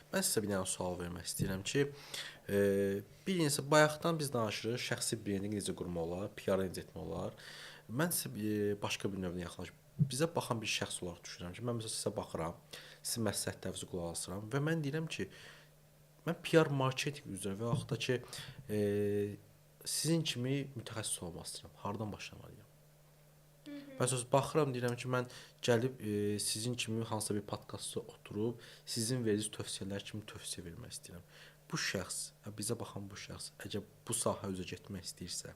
Mən sizə bir dənə sual vermək istəyirəm ki, bir insan bayaqdan biz danışırıq, şəxsi brendinq necə qurmaq olar, PR necə etmək olar. Mən sizə başqa bir növdən yaxınlaşım. Bizə baxan bir şəxs olaraq düşünürəm ki, mən məsələn sizə baxıram, sizin məsləhətlərinizi qulaq asıram və mən deyirəm ki, mən PR marketinq üzrə və yaxud da ki, sizin kimi mütəxəssis olmaq istəyirəm. Hardan başlamalıyam? Məsələn, baxıram deyirəm ki, mən gəlib sizin kimi hansısa bir podkastda oturub, sizin verdiyiniz tövsiyələr kimi tövsiyə vermək istəyirəm. Bu şəxs, bizə baxan bu şəxs, əgər bu sahə üzrə getmək istəyirsə,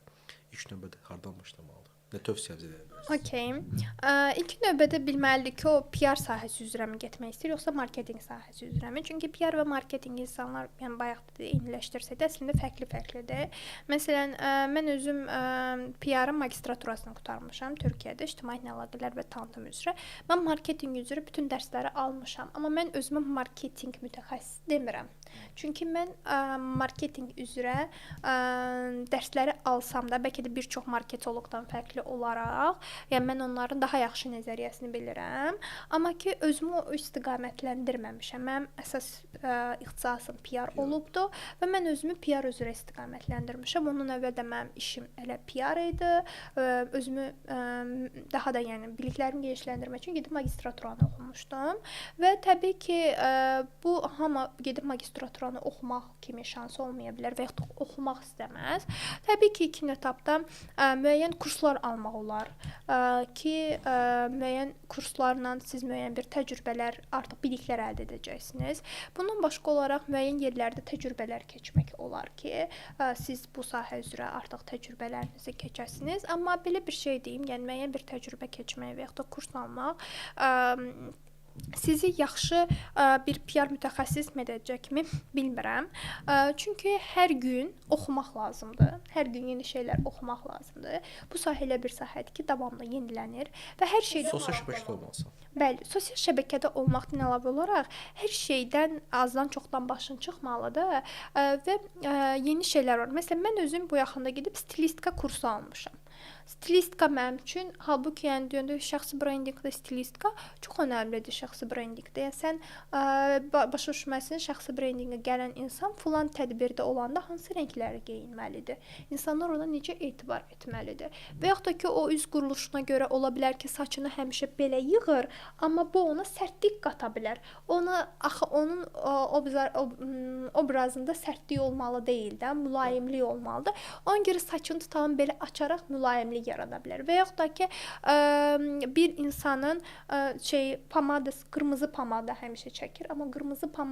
ilk növbədə hardan başlamalıdır? Nə tövsiyəniz edə bilərsiniz? Okay. İlk növbədə bilməlidir ki, o PR sahəsi üzrəmi getmək istəyir, yoxsa marketinq sahəsi üzrəmi? Çünki PR və marketinq insanlar, yəni bayaq da eyniləşdirsək də əslində fərqli-fərqlidir. Məsələn, mən özüm PR-ın magistraturasını qurtarmışam Türkiyədə, ictimai əlaqələr və tanıtım üzrə. Mən marketinq üzrə bütün dərsləri almışam, amma mən özümə marketinq mütəxəssisi demirəm. Çünki mən marketinq üzrə dərsləri alsam da, bəlkə də bir çox marketoloqdan fərqli olaraq, yəni mən onların daha yaxşı nəzəriyyəsini bilirəm, amma ki özümü o istiqamətləndirməmişəm. Mənim əsas ixtisasım PR olubdu və mən özümü PR üzrə istiqamətləndirmişəm. Ondan əvvəl də mənim işim elə PR idi. Özümü daha da yəni biliklərimi genişləndirmək üçün gedib magistraturanı oxumuşdum və təbii ki bu hamı gedib magistraturanı oxumaq kimi şansı olmaya bilər və ya oxumaq istəməz. Təbii ki ilkin etapda müəyyən kurslar almaq olar ki, müəyyən kurslarla siz müəyyən bir təcrübələr, artıq biliklər əldə edəcəksiniz. Bundan başqa olaraq müəyyən yerlərdə təcrübələr keçmək olar ki, siz bu sahə üzrə artıq təcrübələrinizi keçəsiniz. Amma belə bir şey deyim, yəni müəyyən bir təcrübə keçmək və ya da kurs almaq sizi yaxşı bir PR mütəxəssis edəcəkmi bilmirəm. Çünki hər gün oxumaq lazımdır. Hər gün yeni şeylər oxumaq lazımdır. Bu sahə elə bir sahədir ki, davamlı yenilənir və hər şeydə Sosial şəbəkədə olmalısan. Bəli, sosial şəbəkədə olmaqdan əlavə olaraq hər şeydən azdan çoxdan başın çıxmalıdır və yeni şeylər var. Məsələn, mən özüm bu yaxında gedib stilistika kursu almışam. Stilistika mənim üçün, halbuki yəni deyəndə şəxsi brendinqdə stilistika çox önəmlidir şəxsi brendinqdə. Yəni sən başa düşməlisən, şəxsi brendinqə gələn insan filan tədbirdə olanda hansı rəngləri geyinməlidir? İnsanlar ona necə etibar etməlidir? Və yaxud da ki, o üz quruluşuna görə ola bilər ki, saçını həmişə belə yığır, amma bu ona sərtlik qata bilər. Axı onun obrazında sərtlik olmalı deyil də, mülayimlik olmalıdır. Ona görə saçını tutalım belə açaraq mülayimlik yarada bilər. Və yaxud da ki, bir insanın qırmızı pomada həmişə çəkir, amma qırmızı pomada